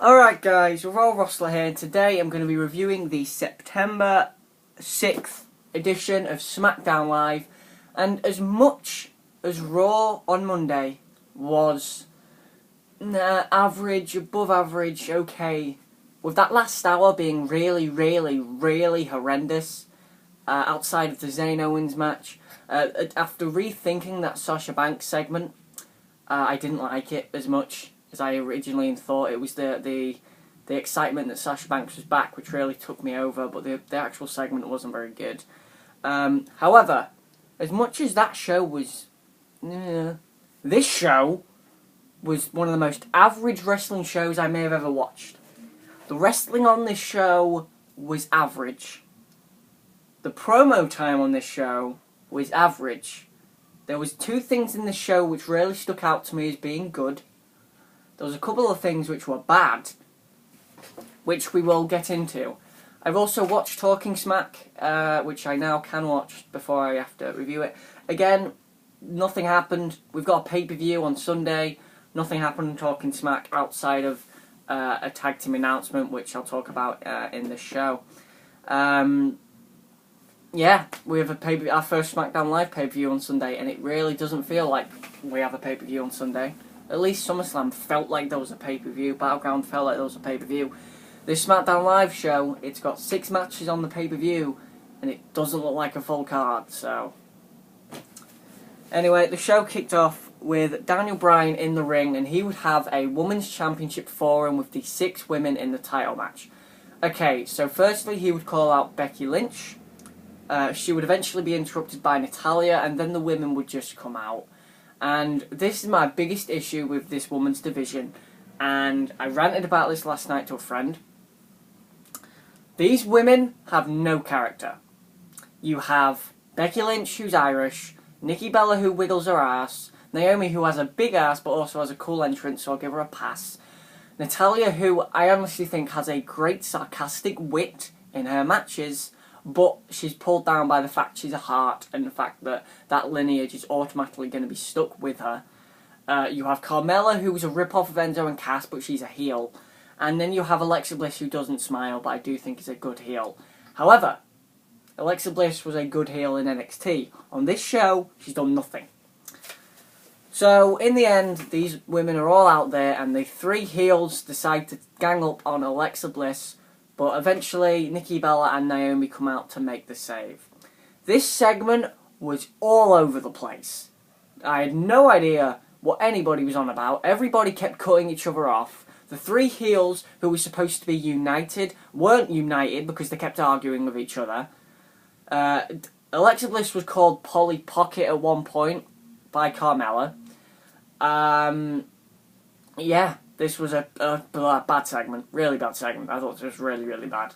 Alright guys, Raw Rostler here, and today I'm going to be reviewing the September 6th edition of Smackdown Live. And as much as Raw on Monday was average, above average, okay, with that last hour being really horrendous, outside of the Zayn Owens match, after rethinking that Sasha Banks segment, I didn't like it as much as I originally thought. It was the excitement that Sasha Banks was back which really took me over, but the actual segment wasn't very good. However, as much as that show was... this show was one of the most average wrestling shows I may have ever watched. The wrestling on this show was average. The promo time on this show was average. There was two things in this show which really stuck out to me as being good. There was a couple of things which were bad, which we will get into. I've also watched Talking Smack, which I now can watch before I have to review it. Again, nothing happened. We've got a pay-per-view on Sunday. Nothing happened in Talking Smack outside of a tag team announcement, which I'll talk about in this show. Yeah, we have our first Smackdown Live pay-per-view on Sunday, and it really doesn't feel like we have a pay-per-view on Sunday. At least SummerSlam felt like there was a pay-per-view. Battleground felt like there was a pay-per-view. This SmackDown Live show, it's got 6 matches on the pay-per-view, and it doesn't look like a full card, so... Anyway, the show kicked off with Daniel Bryan in the ring, and he would have a Women's Championship forum with the 6 women in the title match. Okay, so firstly he would call out Becky Lynch. She would eventually be interrupted by Natalya, and then the women would just come out. And this is my biggest issue with this women's division, and I ranted about this last night to a friend. These women have no character. You have Becky Lynch, who's Irish, Nikki Bella, who wiggles her ass, Naomi, who has a big ass but also has a cool entrance, so I'll give her a pass, Natalya, who I honestly think has a great sarcastic wit in her matches, but she's pulled down by the fact she's a heart and the fact that that lineage is automatically going to be stuck with her. You have Carmella, who's a rip-off of Enzo and Cass, but she's a heel. And then you have Alexa Bliss, who doesn't smile, but I do think is a good heel. However, Alexa Bliss was a good heel in NXT. On this show, she's done nothing. So, in the end, these women are all out there, and the 3 heels decide to gang up on Alexa Bliss, but eventually, Nikki Bella and Naomi come out to make the save. This segment was all over the place. I had no idea what anybody was on about. Everybody kept cutting each other off. The 3 heels, who were supposed to be united, weren't united because they kept arguing with each other. Alexa Bliss was called Polly Pocket at one point by Carmella. Yeah. This was a bad segment, really bad segment. I thought it was really bad.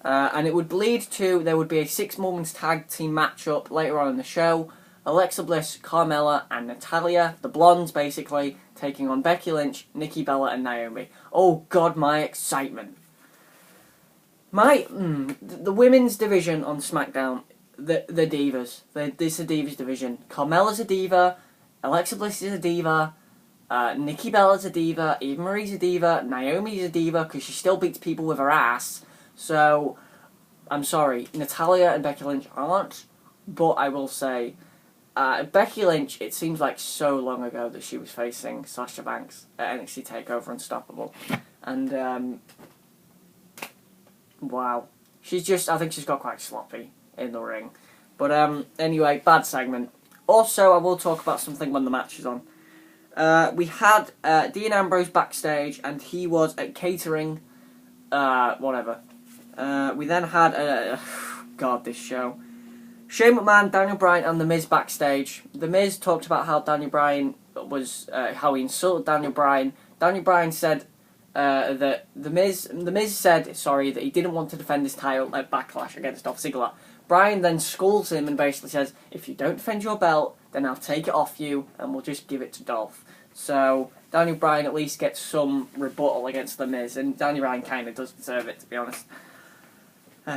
And it would lead to, there would be a 6-women's tag team matchup later on in the show. Alexa Bliss, Carmella, and Natalya, the blondes basically, taking on Becky Lynch, Nikki Bella, and Naomi. Oh god, my excitement. The women's division on SmackDown, the divas. This is a divas division. Carmella's a diva, Alexa Bliss is a diva, Nikki Bella's a diva, Eva Marie's a diva, Naomi's a diva because she still beats people with her ass. So, I'm sorry, Natalya and Becky Lynch aren't, but I will say, Becky Lynch, it seems like so long ago that she was facing Sasha Banks at NXT TakeOver Unstoppable. And, wow. I think she's got quite sloppy in the ring. But, anyway, bad segment. Also, I will talk about something when the match is on. We had Dean Ambrose backstage, and he was catering, whatever. We then had, God, this show. Shane McMahon, Daniel Bryan, and The Miz backstage. The Miz talked about how Daniel Bryan was, how he insulted Daniel Bryan. Daniel Bryan said that The Miz said, sorry, that he didn't want to defend his title at Backlash against Dolph Ziggler. Bryan then scolds him and basically says, if you don't defend your belt, then I'll take it off you and we'll just give it to Dolph. So, Daniel Bryan at least gets some rebuttal against The Miz, and Daniel Bryan kind of does deserve it, to be honest.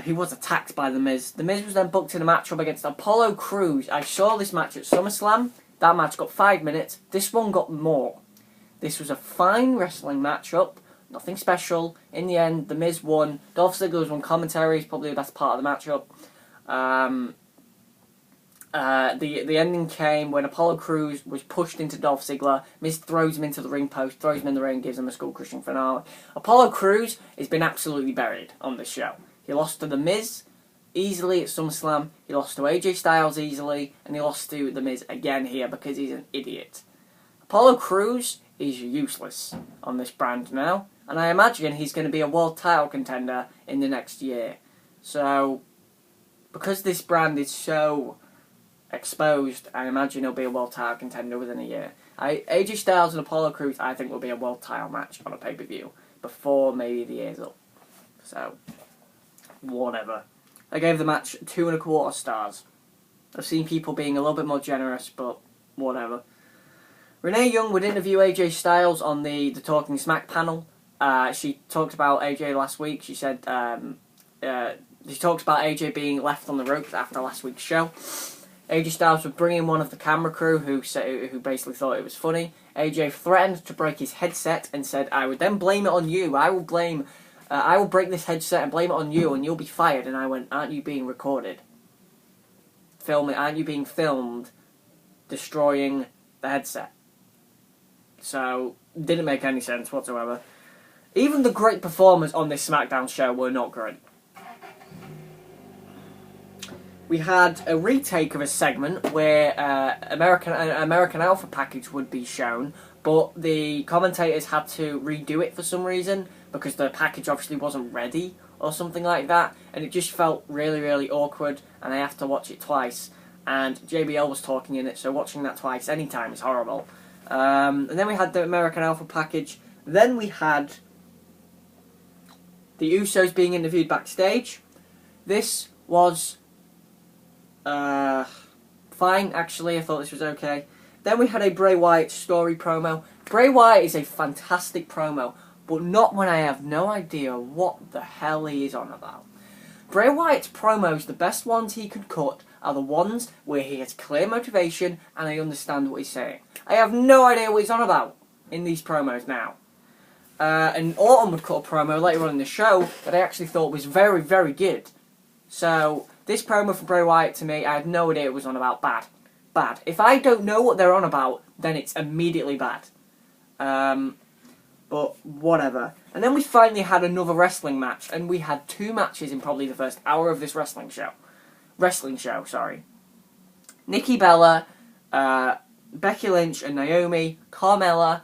He was attacked by The Miz. The Miz was then booked in a matchup against Apollo Crews. I saw this match at SummerSlam. That match got 5 minutes. This one got more. This was a fine wrestling matchup. Nothing special. In the end, The Miz won. Dolph Ziggler was on commentary. He's probably the best part of the matchup. The ending came when Apollo Crews was pushed into Dolph Ziggler. Miz throws him into the ring post, throws him in the ring, gives him a skull-crushing finale. Apollo Crews has been absolutely buried on this show. He lost to The Miz easily at SummerSlam, he lost to AJ Styles easily, and he lost to The Miz again here because he's an idiot. Apollo Crews is useless on this brand now, and I imagine he's going to be a world title contender in the next year. So, because this brand is so exposed, I imagine he'll be a world title contender within a year. AJ Styles and Apollo Crews, I think, will be a world title match on a pay-per-view before maybe the year's up. So, whatever. I gave the match 2.25 stars. I've seen people being a little bit more generous, but whatever. Renee Young would interview AJ Styles on the Talking Smack panel. She talked about AJ last week. She said she talked about AJ being left on the ropes after last week's show. AJ Styles would bring in one of the camera crew who basically thought it was funny. AJ threatened to break his headset and said, "I would then blame it on you. I will break this headset and blame it on you, and you'll be fired." And I went, "Aren't you being recorded? Aren't you being filmed destroying the headset?" So, didn't make any sense whatsoever. Even the great performers on this SmackDown show were not great. We had a retake of a segment where American Alpha package would be shown, but the commentators had to redo it for some reason because the package obviously wasn't ready or something like that, and it just felt really, really awkward, and I have to watch it twice. And JBL was talking in it, so watching that twice anytime is horrible. And then we had the American Alpha package. Then we had the Usos being interviewed backstage. This was fine, actually. I thought this was okay. Then we had a Bray Wyatt story promo. Bray Wyatt is a fantastic promo, but not when I have no idea what the hell he is on about. Bray Wyatt's promos, the best ones he could cut, are the ones where he has clear motivation and I understand what he's saying. I have no idea what he's on about in these promos now. And Orton would cut a promo later on in the show that I actually thought was very, very good. So, this promo from Bray Wyatt, to me, I had no idea it was on about. Bad. Bad. If I don't know what they're on about, then it's immediately bad. But whatever. And then we finally had another wrestling match, and we had 2 matches in probably the first hour of this wrestling show. Nikki Bella, Becky Lynch and Naomi, Carmella,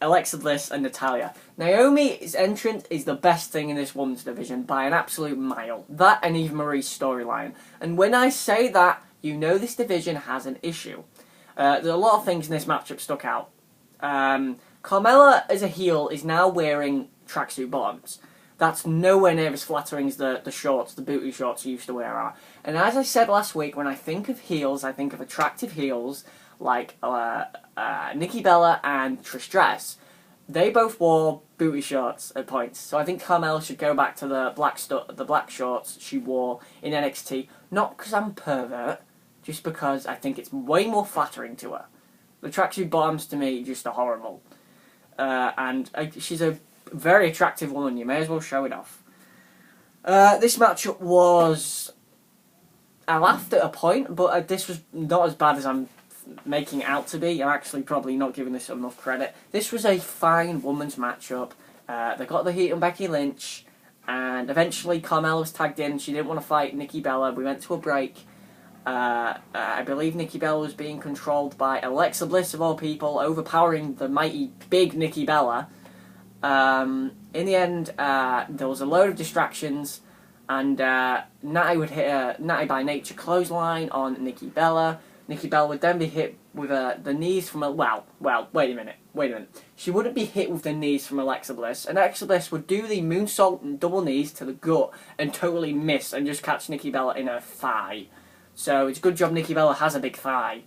Alexa Bliss and Natalya. Naomi's entrance is the best thing in this women's division by an absolute mile. That and Eve Marie's storyline. And when I say that, you know this division has an issue. There's a lot of things in this matchup stuck out. Carmella, as a heel, is now wearing tracksuit bottoms. That's nowhere near as flattering as the shorts, the booty shorts she used to wear are. And as I said last week, when I think of heels, I think of attractive heels like Nikki Bella and Trish Stratus. They both wore booty shorts at points, so I think Carmella should go back to the black shorts she wore in NXT. Not because I'm a pervert, just because I think it's way more flattering to her. The tracksuit bottoms to me just are horrible, and she's a very attractive woman. You may as well show it off. This matchup was, I laughed at a point, but this was not as bad as I'm making it out to be. I'm actually probably not giving this enough credit. This was a fine women's matchup. They got the heat on Becky Lynch, and eventually Carmella was tagged in. She didn't want to fight Nikki Bella. We went to a break. I believe Nikki Bella was being controlled by Alexa Bliss, of all people, overpowering the mighty big Nikki Bella. In the end, there was a load of distractions, and Natty would hit a Natty by Nature clothesline on Nikki Bella. Nikki Bella would then be hit with the knees from wait a minute. She wouldn't be hit with the knees from Alexa Bliss, and Alexa Bliss would do the moonsault and double knees to the gut and totally miss and just catch Nikki Bella in her thigh. So it's a good job Nikki Bella has a big thigh.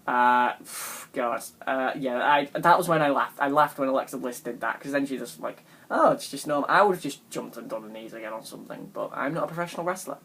God, that was when I laughed. I laughed when Alexa Bliss did that, because then she just like, oh, it's just normal. I would have just jumped and done the knees again or something, but I'm not a professional wrestler.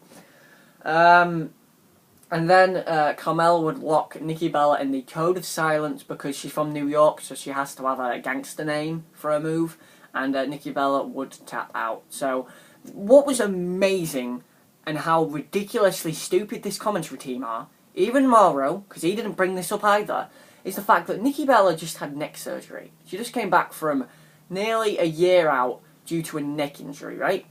And then Carmella would lock Nikki Bella in the Code of Silence because she's from New York, so she has to have a gangster name for her move. and Nikki Bella would tap out. So what was amazing, and how ridiculously stupid this commentary team are, even Mauro, because he didn't bring this up either, is the fact that Nikki Bella just had neck surgery. She just came back from nearly a year out due to a neck injury, right?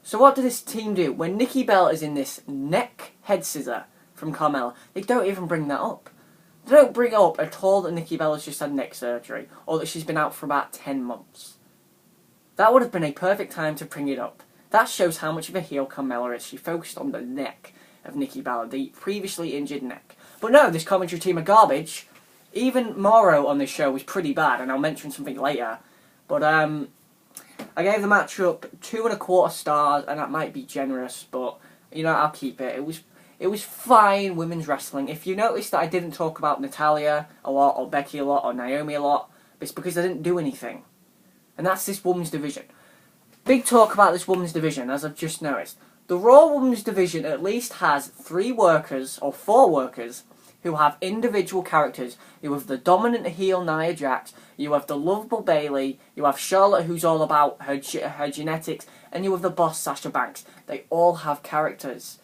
So what did this team do? When Nikki Bella is in this neck head scissor from Carmella, they don't even bring that up. They don't bring up at all that Nikki Bella's just had neck surgery, or that she's been out for about 10 months. That would have been a perfect time to bring it up. That shows how much of a heel Carmella is. She focused on the neck of Nikki Bella, the previously injured neck. But no, this commentary team are garbage. Even Mauro on this show was pretty bad, and I'll mention something later. But I gave the matchup 2.25 stars, and that might be generous, but you know, I'll keep it. It was fine women's wrestling. If you noticed that I didn't talk about Natalya a lot, or Becky a lot, or Naomi a lot, it's because I didn't do anything. And that's this women's division. Big talk about this women's division, as I've just noticed. The Raw women's division at least has 3 workers, or 4 workers, who have individual characters. You have the dominant heel Nia Jax, you have the lovable Bayley, you have Charlotte, who's all about her genetics, and you have the boss Sasha Banks. They all have characters.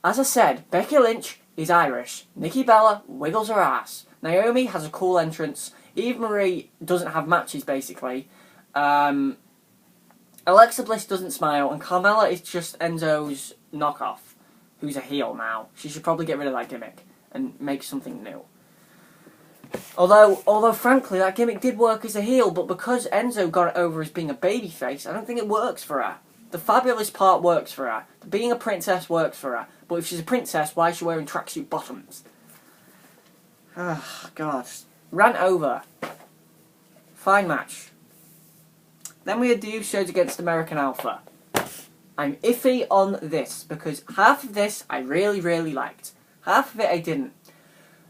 As I said, Becky Lynch is Irish. Nikki Bella wiggles her ass. Naomi has a cool entrance. Eve Marie doesn't have matches, basically. Alexa Bliss doesn't smile, and Carmella is just Enzo's knockoff, who's a heel now. She should probably get rid of that gimmick and make something new. Although frankly, that gimmick did work as a heel, but because Enzo got it over as being a babyface, I don't think it works for her. The fabulous part works for her. Being a princess works for her. But if she's a princess, why is she wearing tracksuit bottoms? Ah, God. Rant over. Fine match. Then we had the Usos against American Alpha. I'm iffy on this, because half of this I really, really liked. Half of it I didn't.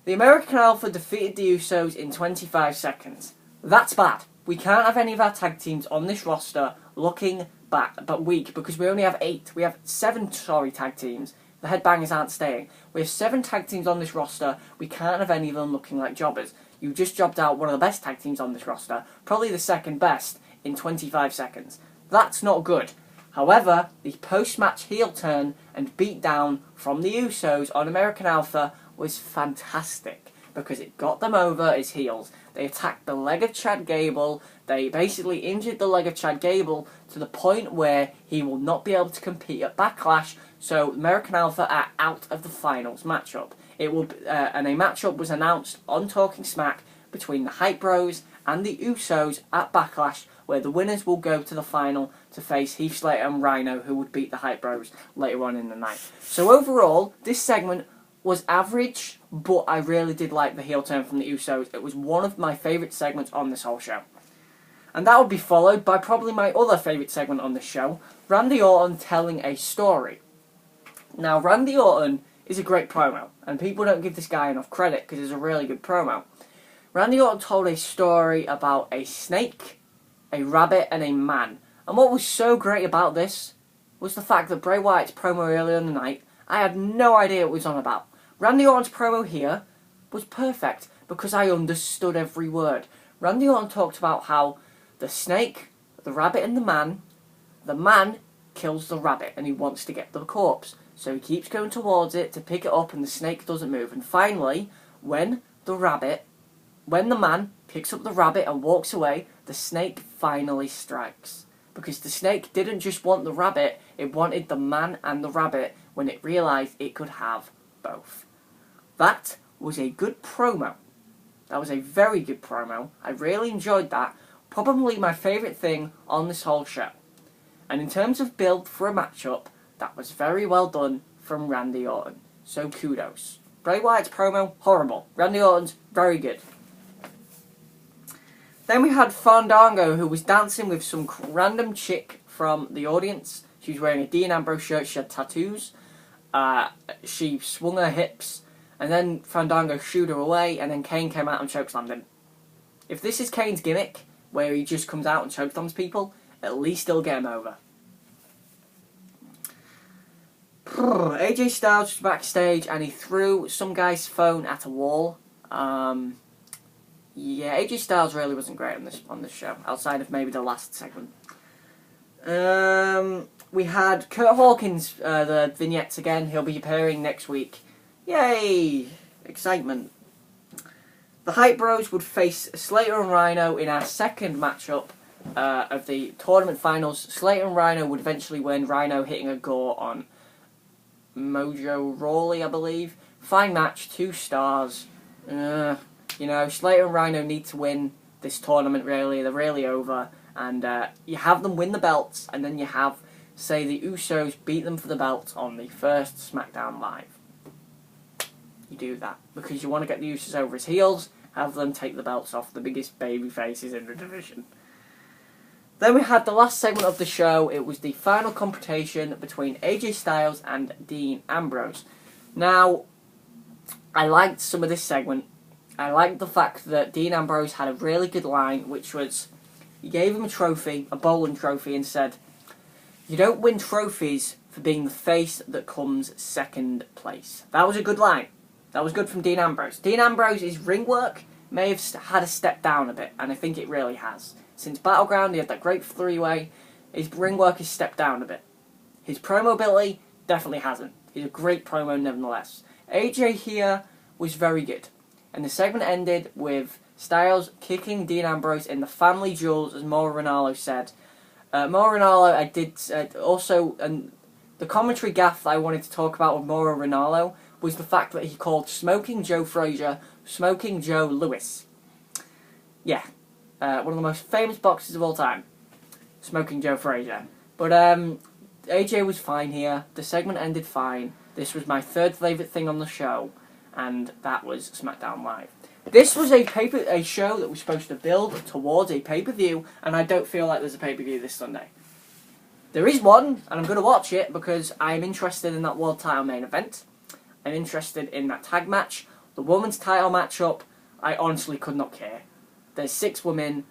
The American Alpha defeated the Usos in 25 seconds. That's bad. We can't have any of our tag teams on this roster looking but weak, because we only have 8. We have 7, tag teams. The Headbangers aren't staying. We have 7 tag teams on this roster. We can't have any of them looking like jobbers. You just jobbed out one of the best tag teams on this roster, probably the second best, in 25 seconds. That's not good. However, the post-match heel turn and beatdown from the Usos on American Alpha was fantastic, because it got them over as heels. They attacked the leg of Chad Gable. They basically injured the leg of Chad Gable to the point where he will not be able to compete at Backlash, so American Alpha are out of the finals matchup. And a matchup was announced on Talking Smack between the Hype Bros and the Usos at Backlash, where the winners will go to the final to face Heath Slater and Rhino, who would beat the Hype Bros later on in the night. So overall, this segment was average, but I really did like the heel turn from the Usos. It was one of my favourite segments on this whole show. And that would be followed by probably my other favourite segment on this show, Randy Orton telling a story. Now, Randy Orton is a great promo, and people don't give this guy enough credit because it's a really good promo. Randy Orton told a story about a snake, a rabbit, and a man. And what was so great about this was the fact that Bray Wyatt's promo earlier in the night, I had no idea what it was on about. Randy Orton's promo here was perfect because I understood every word. Randy Orton talked about how the snake, the rabbit, and the man kills the rabbit and he wants to get the corpse. So he keeps going towards it to pick it up and the snake doesn't move. And finally, when the man picks up the rabbit and walks away, the snake finally strikes. Because the snake didn't just want the rabbit, it wanted the man and the rabbit when it realised it could have both. That was a good promo. That was a very good promo. I really enjoyed that. Probably my favourite thing on this whole show. And in terms of build for a matchup, that was very well done from Randy Orton. So kudos. Bray Wyatt's promo, horrible. Randy Orton's, very good. Then we had Fandango, who was dancing with some random chick from the audience. She was wearing a Dean Ambrose shirt, she had tattoos. She swung her hips, and then Fandango shooed her away, and then Kane came out and chokeslammed him. If this is Kane's gimmick, where he just comes out and chokeslams people, at least he'll get him over. AJ Styles was backstage, and he threw some guy's phone at a wall. Yeah, AJ Styles really wasn't great on this show, outside of maybe the last segment. We had Kurt Hawkins, the vignettes again. He'll be appearing next week. Yay! Excitement. The Hype Bros would face Slater and Rhino in our second matchup of the tournament finals. Slater and Rhino would eventually win, Rhino hitting a gore on Mojo Rawley, I believe. Fine match, 2 stars. Slater and Rhino need to win this tournament, really. They're really over. And you have them win the belts, and then you have, say, the Usos beat them for the belts on the first SmackDown Live. You do that because you want to get the Usos over as heels, have them take the belts off the biggest baby faces in the division. Then we had the last segment of the show. It was the final confrontation between AJ Styles and Dean Ambrose. Now, I liked some of this segment. I liked the fact that Dean Ambrose had a really good line, which was, he gave him a trophy, a bowling trophy, and said, "You don't win trophies for being the face that comes second place." That was a good line. That was good from Dean Ambrose. Dean Ambrose's ring work may have had a step down a bit, and I think it really has. Since Battleground, he had that great 3-way. His ring work has stepped down a bit. His promo ability definitely hasn't. He's a great promo nevertheless. AJ here was very good. And the segment ended with Styles kicking Dean Ambrose in the family jewels, as Mauro Ranallo said. Mauro Ranallo, and the commentary gaffe that I wanted to talk about with Mauro Ranallo was the fact that he called Smoking Joe Frazier Smoking Joe Louis. Yeah, one of the most famous boxers of all time, Smoking Joe Frazier. But AJ was fine here. The segment ended fine. This was my third favourite thing on the show, and that was SmackDown Live. This was a show that was supposed to build towards a pay-per-view, and I don't feel like there's a pay-per-view this Sunday. There is one, and I'm going to watch it because I'm interested in that world title main event. I'm interested in that tag match. The women's title matchup, I honestly could not care. There's 6 women.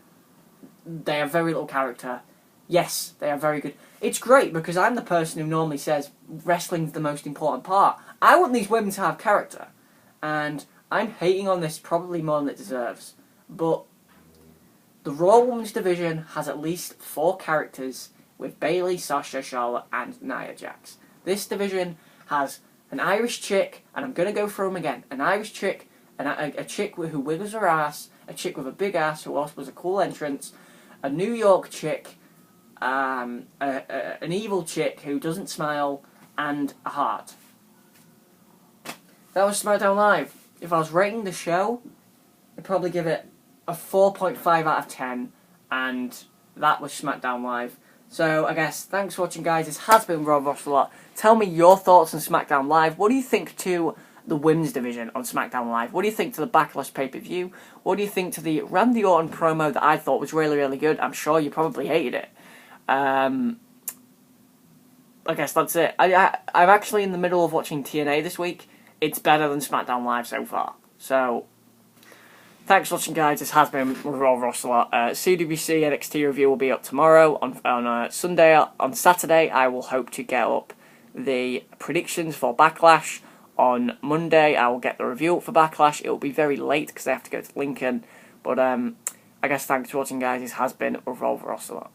They have very little character. Yes, they are very good. It's great because I'm the person who normally says wrestling's the most important part. I want these women to have character. And I'm hating on this probably more than it deserves. But the Raw Women's Division has at least 4 characters with Bayley, Sasha, Charlotte, and Nia Jax. This division has an Irish chick, and I'm going to go through them again. An Irish chick, a chick who wiggles her ass, a chick with a big ass who also was a cool entrance, a New York chick, an evil chick who doesn't smile, and a heart. That was SmackDown Live. If I was rating the show, I'd probably give it a 4.5 out of 10, and that was SmackDown Live. So, I guess, thanks for watching, guys. This has been Rob Rosselot. Tell me your thoughts on SmackDown Live. What do you think to the women's division on SmackDown Live? What do you think to the Backlash pay-per-view? What do you think to the Randy Orton promo that I thought was really, really good? I'm sure you probably hated it. I guess that's it. I'm actually in the middle of watching TNA this week. It's better than SmackDown Live so far. So, thanks for watching, guys. This has been Raw Rosselot. CWC NXT review will be up tomorrow. On Sunday, on Saturday, I will hope to get up the predictions for Backlash. On Monday, I will get the review up for Backlash. It will be very late because I have to go to Lincoln. But I guess thanks for watching, guys. This has been Raw Rosselot.